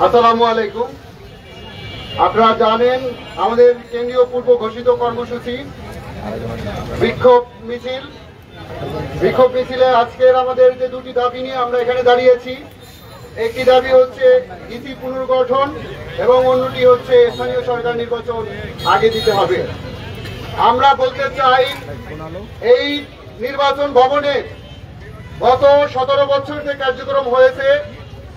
আসসালামু আলাইকুম। আপনারা জানেন আমাদের কেন্দ্রীয় পূর্ব ঘোষিত কর্মসূচি বিক্ষোভ মিছিলে আজকের আমাদের যে দুটি দাবি নিয়ে আমরা এখানে দাঁড়িয়েছি, একটি দাবি হচ্ছে ইসি পুনর্গঠন এবং অন্যটি হচ্ছে স্থানীয় সরকার নির্বাচন আগে দিতে হবে। আমরা বলতে চাই, এই নির্বাচন ভবনে গত 17 বছর যে কার্যক্রম হয়েছে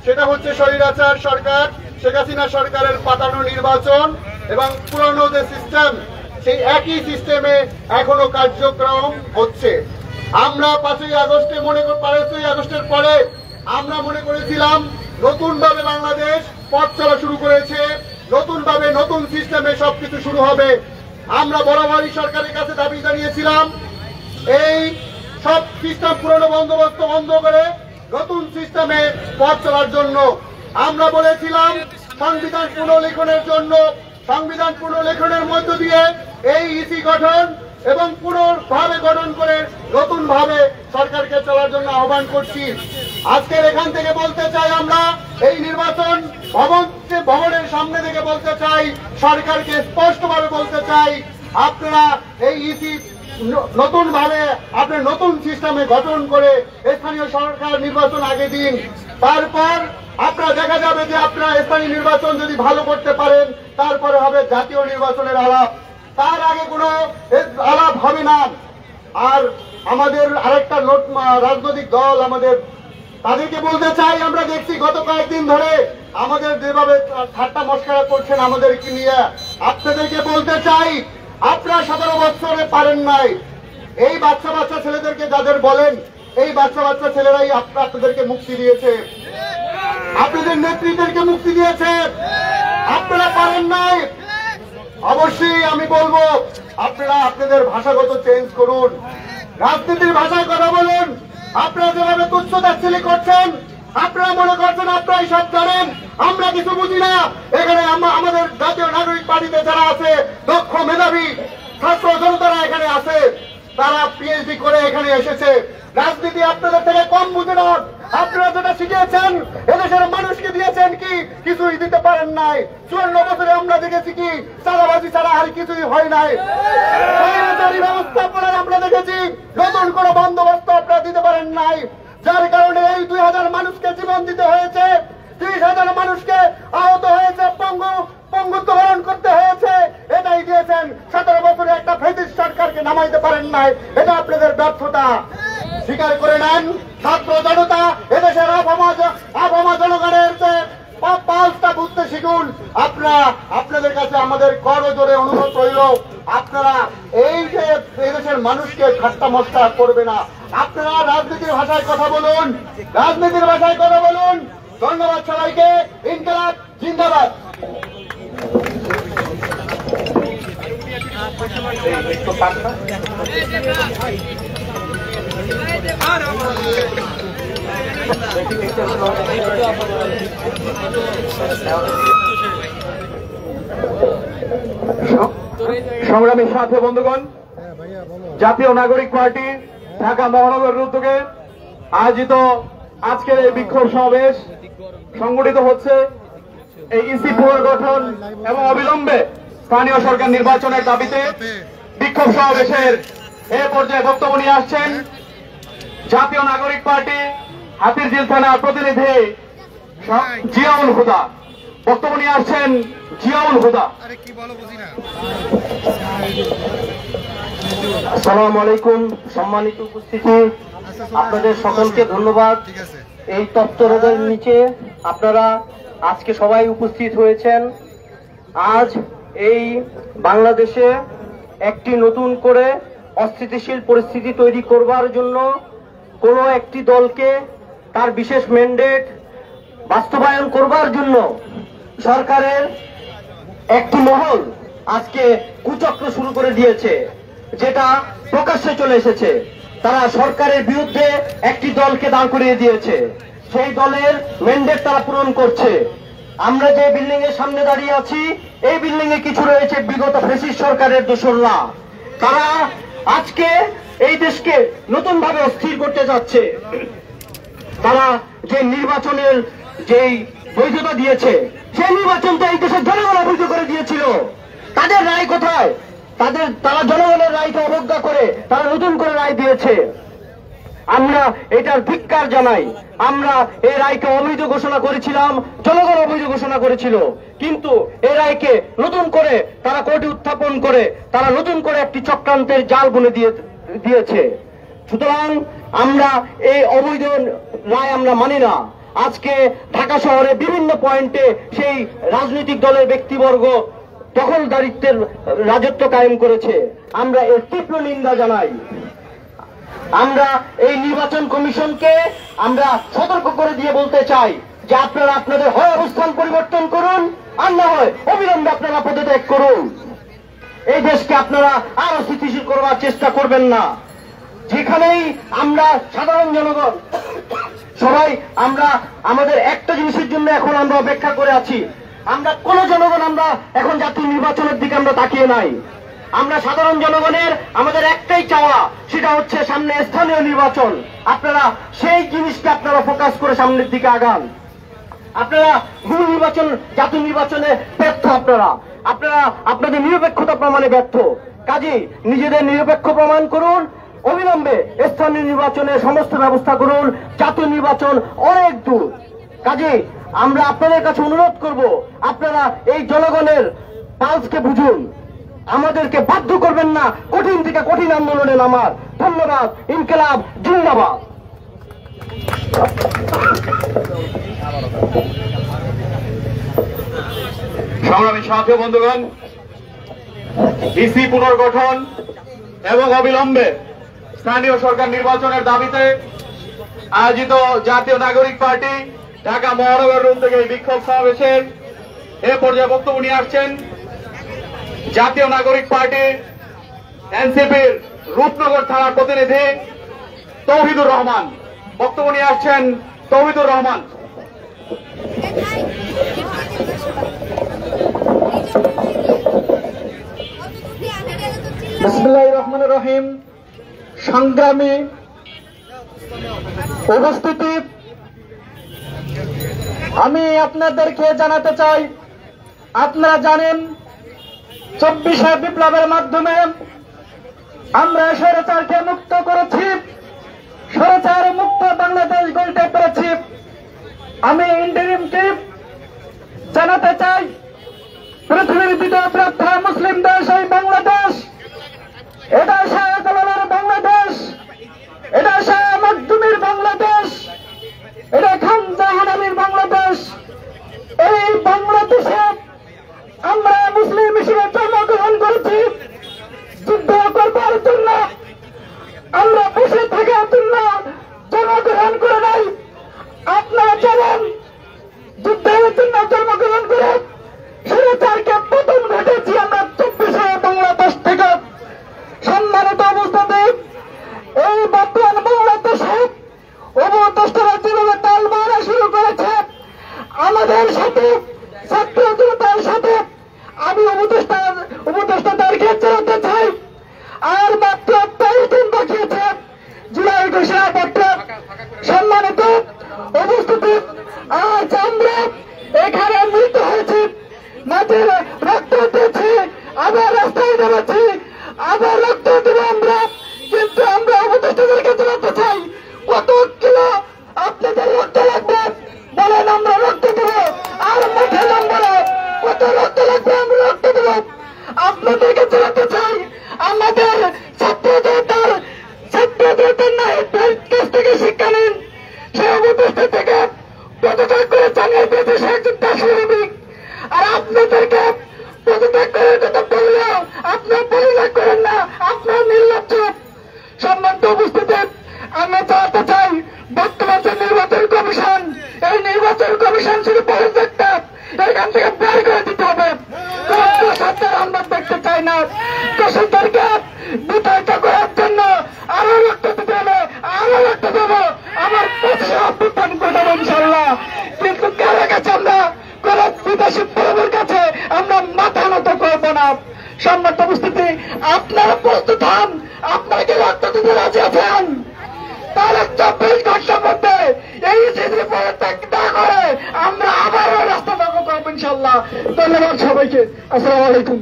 সেটা হচ্ছে স্বৈরাচার সরকার শেখ হাসিনা সরকারের পাতানো নির্বাচন এবং পুরনো যে সিস্টেম সেই একই সিস্টেমে এখনো কার্যক্রম হচ্ছে। আমরা 5ই আগস্টের পরে আমরা মনে করেছিলাম নতুন ভাবে বাংলাদেশ পথ চলা শুরু করেছে, নতুন ভাবে নতুন সিস্টেমে সবকিছু শুরু হবে। আমরা বরাবরই সরকারের কাছে দাবি জানিয়েছিলাম এই সব সিস্টেম পুরনো বন্দোবস্ত বন্ধ করে নতুন সিস্টেমে পথ চলার জন্য। আমরা বলেছিলাম সংবিধান পুনর্লেখনের মধ্য দিয়ে এই ইসি গঠন এবং পুনর্ভাবে গঠন করে নতুন ভাবে সরকারকে চলার জন্য আহ্বান করছি। আজকের এখান থেকে বলতে চাই, আমরা এই নির্বাচন ভবনের সামনে থেকে বলতে চাই, সরকারকে স্পষ্টভাবে বলতে চাই, আপনারা এই ইসি নতুন ভাবে আপনার নতুন সিস্টেমে গঠন করে স্থানীয় সরকার নির্বাচন আগে দিন। তারপর আপনারা দেখা যাবে যে আপনারা স্থানীয় নির্বাচন যদি ভালো করতে পারেন তারপরে হবে জাতীয় নির্বাচনের আলাপ, তার আগে কোনো আলাপ হবে না। আর আমাদের আরেকটা রাজনৈতিক দল তাদেরকে বলতে চাই, আমরা দেখছি গত কয়েকদিন ধরে আমাদের যেভাবে ঠাট্টা মস্করা করছেন আমাদেরকে নিয়ে, আপনাদেরকে বলতে চাই, আপনারা 17 বছরে পারেন নাই। এই বাচ্চা ছেলেদেরকে যাদের বলেন, এই বাচ্চা ছেলেরাই আপনাদেরকে মুক্তি দিয়েছে, আপনাদের নেত্রীদেরকে মুক্তি দিয়েছে, আপনারা পারেন নাই। অবশ্যই আমি বলবো আপনারা আপনাদের ভাষাগত চেঞ্জ করুন, রাজনীতির ভাষায় কথা বলুন। আপনারা যেভাবে তুচ্ছতাচ্ছিল্য করছেন, আপনারা মনে করছেন আপনারাই সব জানেন, আমরা কিছু বুঝি না। এখানে আমাদের জাতীয় নাগরিক পার্টিতে যারা আছে, দক্ষ মেধাবী ছাত্র জনতারা এখানে আছে, তারা পিএইচডি করে এখানে এসেছে। রাজনীতি আপনাদের থেকে কম বুঝে না। আপনারা যেটা শিখিয়েছেন এদেশের মানুষকে দিয়েছেন কি? কিছুই দিতে পারেন নাই। 54 বছরে আমরা দেখেছি কি চাঁদাবাজি ছাড়া আর কিছুই হয় নাই। ব্যবস্থাপনায় আমরা দেখেছি নতুন কোন বন্দোবস্ত আপনারা দিতে পারেন নাই, যার কারণে এই 2000 মানুষকে জীবন দিতে হয়েছে, 30,000 মানুষকে আহত হয়েছে, পঙ্গুত্ব বরণ করতে হয়েছে। এটাই দিয়েছেন। 17 বছরে একটা ফ্যাসিস্ট সরকারকে নামাইতে পারেন নাই, এটা আপনাদের ব্যর্থতা। স্বীকার করে নেন। ছাত্র জনতা এদেশের আবহাওয়া জনগণের পালসটা বুঝতে শিখুন। আপনাদের কাছে আমাদের করজোরে অনুরোধ রইল, আপনারা এই যে এদেশের মানুষকে ঠাট্টা মস্করা করবে না, আপনারা রাজনীতির ভাষায় কথা বলুন, রাজনীতির ভাষায় কথা বলুন। ধন্যবাদ সবাইকে। ইনকিলাব জিন্দাবাদ। সংগ্রামী সাথী বন্ধুগণ, জাতীয় নাগরিক পার্টি ঢাকা মহানগরের উদ্যোগে আয়োজিত আজকের এই বিক্ষোভ সমাবেশ সংগঠিত হচ্ছে এই ইসি পুনর্গঠন এবং অবিলম্বে স্থানীয় সরকার নির্বাচনের দাবিতে। বিক্ষোভ সমাবেশের এ পর্যায়ে বক্তব্য নিয়ে আসছেন জাতীয় নাগরিক পার্টি হাতিরঝিল থানার প্রতিনিধি জিয়াউল হুদা। বক্তব্য নিয়ে আসছেন জিয়াউল হুদা। আসসালামু আলাইকুম। সম্মানিত উপস্থিতি, আপনাদের সকলকে ধন্যবাদ। এই তত্ত্বরোধের নিচে আপনারা আজকে সবাই উপস্থিত হয়েছেন। আজ এই বাংলাদেশে একটি নতুন করে অস্থিতিশীল পরিস্থিতি তৈরি করবার জন্য কোনো একটি দলকে তার বিশেষ ম্যান্ডেট বাস্তবায়ন করবার জন্য সরকারের একটি মহল আজকে কুচক্র শুরু করে দিয়েছে, যেটা প্রকাশ্যে চলে এসেছে। তারা সরকারের বিরুদ্ধে একটি দলকে দাঁড় করিয়ে দিয়েছে, সেই দলের ম্যান্ডেট তারা পূরণ করছে। আমরা যে বিল্ডিং এর সামনে দাঁড়িয়ে আছি, এই বিল্ডিং এ কিছু রয়েছে বিগত ফ্যাসিস্ট সরকারের দোসররা। তারা আজকে এই দেশকে নতুন ভাবে অস্থির করতে যাচ্ছে। তারা যে নির্বাচনের যেই বৈধতা দিয়েছে, সেই নির্বাচন তো এই দেশের জনগণ অবৈধ করে দিয়েছিল। তাদের রায় কোথায়? তারা জনগণের রায়কে অবজ্ঞা করে তারা নতুন করে রায় দিয়েছে। আমরা এটার ধিক্কার জানাই। আমরা এই রায়কে অবৈধ ঘোষণা করেছিলাম, জনগণ অবৈধ ঘোষণা করেছিল, কিন্তু এই রায়কে নতুন করে তারা কোর্টে উত্থাপন করে তারা নতুন করে একটি চক্রান্তের জাল বুনে দিয়েছে। সুতরাং আমরা এই অবৈধ রায় আমরা মানি না। আজকে ঢাকা শহরে বিভিন্ন পয়েন্টে সেই রাজনৈতিক দলের ব্যক্তিবর্গ দখলদারিত্বের রাজত্ব কায়েম করেছে। আমরা এর তীব্র নিন্দা জানাই। আমরা এই নির্বাচন কমিশনকে আমরা সতর্ক করে দিয়ে বলতে চাই যে আপনারা আপনাদের হয় অবস্থান পরিবর্তন করুন, আর না হয় অবিলম্বে আপনারা পদত্যাগ করুন। এই দেশকে আপনারা আরো স্থিতিশীল করবার চেষ্টা করবেন না। যেখানেই আমরা সাধারণ জনগণ সবাই আমরা আমাদের একটা জিনিসের জন্য এখন আমরা অপেক্ষা করে আছি। আমরা কোন জনগণ আমরা এখন জাতীয় নির্বাচনের দিকে আমরা তাকিয়ে নাই। আমরা সাধারণ জনগণের আমাদের একটাই চাওয়া, সেটা হচ্ছে সামনে স্থানীয় নির্বাচন। আপনারা সেই জিনিসকে আপনারা ফোকাস করে সামনের দিকে আগান। আপনারা মূল নির্বাচন জাতীয় নির্বাচনে ব্যর্থ। আপনারা আপনাদের নিরপেক্ষতা প্রমাণে ব্যর্থ। কাজেই নিজেদের নিরপেক্ষ প্রমাণ করুন, অবিলম্বে স্থানীয় নির্বাচনের সমস্ত ব্যবস্থা করুন। জাতীয় নির্বাচন অনেক দূর। কাজেই আমরা আপনাদের কাছে অনুরোধ করব, আপনারা এই জনগণের পালসকে বুঝুন, আমাদেরকে বাধ্য করবেন না কঠিন থেকে কঠিন আন্দোলনে নামার। ধন্যবাদ। ইনকিলাব জিন্দাবাদ। সংগ্রামী সাথী বন্ধুগণ, ইসি পুনর্গঠন এবং অবিলম্বে স্থানীয় সরকার নির্বাচনের দাবিতে আয়োজিত জাতীয় নাগরিক পার্টি ঢাকা মহানগর রুম থেকে এই বিক্ষোভ সমাবেশের এ পর্যায়ে বক্তব্য নিয়ে আসছেন জাতীয় নাগরিক পার্টি এনসিপির রূপনগর থানার প্রতিনিধি তৌহিদুর রহমান। বক্তব্য নিয়ে আসছেন তৌহিদুর রহমান। বিসমিল্লাহির রহমানির রহিম। সংগ্রামী উপস্থিতি, আমি আপনাদেরকে জানাতে চাই, আপনারা জানেন 24শে বিপ্লবের মাধ্যমে আমরা স্বৈরাচারকে মুক্ত করেছি, স্বৈরাচার মুক্ত বাংলাদেশ গড়তে পেরেছি। আমি ইন্টারিমকে জানাতে চাই, পৃথিবীর দ্বিতীয় বৃহত্তম মুসলিম দেশ এই বাংলাদেশ। এটা শাহজালালের বাংলাদেশ, এটা শাহ মখদুমের বাংলাদেশ, এটা খান জাহান আলীর বাংলাদেশ। এই বাংলাদেশে আমরা মুসলিম হিসেবে জন্মগ্রহণ করেছি। যুদ্ধ করবার জন্য, আমরা বসে থাকার জন্য জন্মগ্রহণ করে নাই। আপনারা জানেন, যুদ্ধের জন্য জন্মগ্রহণ করে স্বৈরাচারকে পতন ঘটেছি আমরা 24শে বাংলাদেশ থেকে। সম্মানিত অবস্থাতে এই বর্তমান বাংলাদেশে উপদেষ্টারা যেভাবে তাল মারা শুরু করেছে আমাদের সাথে, ছাত্র জনতার সাথে, আমি উপদেষ্টাদেরকে জানাতে চাই, আর মাত্র 23 দিন বাকি আছে জুলাই ঘোষণাপত্র। সম্মানিত উপস্থিতি, আজ আমরা এখানে মিলিত হয়েছি, মাঝে রক্ত দিয়েছি, আবার রাস্তায় নেমেছি, আবার রক্ত দেব আমরা। কিন্তু আমরা উপদেষ্টাদেরকে জানাতে চাই, কত কিলো আপনাদের রক্ত লাগবে বলেন, আমরা রক্ত দেব। আর মাঠে নামবো, কত রক্ত লাগবে আমরা রক্ত দেব। আপনাদেরকে জানাতে চাই, আমাদের ছাত্রদের কাছ থেকে শিক্ষা নিন। সে উপদেষ্টা থেকে পদত্যাগ করে চালিয়ে দিয়েছে সে একজন দার্শনিক। আর আপনাদেরকে পদত্যাগ করার কথা বললেও আপনার পদত্যাগ করেন না, আপনার নির্লজ্জ। সম্মানিত উপস্থিতি, আমরা চালাতে চাই বর্তমান যে নির্বাচন কমিশন, এই নির্বাচন কমিশন শুধু পদত্যাগটা এখান থেকে বের করে দিতে হবে। সরকার আমরা দেখতে চাই না। কৃষকদেরকে বিতাড়িত করার জন্য আরো রক্ত দিতে হবে, আরো রক্ত দেবো। আমার 25 অভ্যুত্থান করে দেবো ইনশাল্লাহ। কিন্তু কারো কাছে আমরা কোন বিদেশি প্রভুর কাছে আমরা মাথা নত করবো না। সম্মানিত উপস্থিতি, আপনারা প্রস্তুত হন, আপনারা কি রক্ত দিতে রাজি আছেন? তাহলে 24 ঘন্টার মধ্যে এই ইনশাআল্লাহ। ধন্যবাদ সবাইকে। আসসালামু আলাইকুম।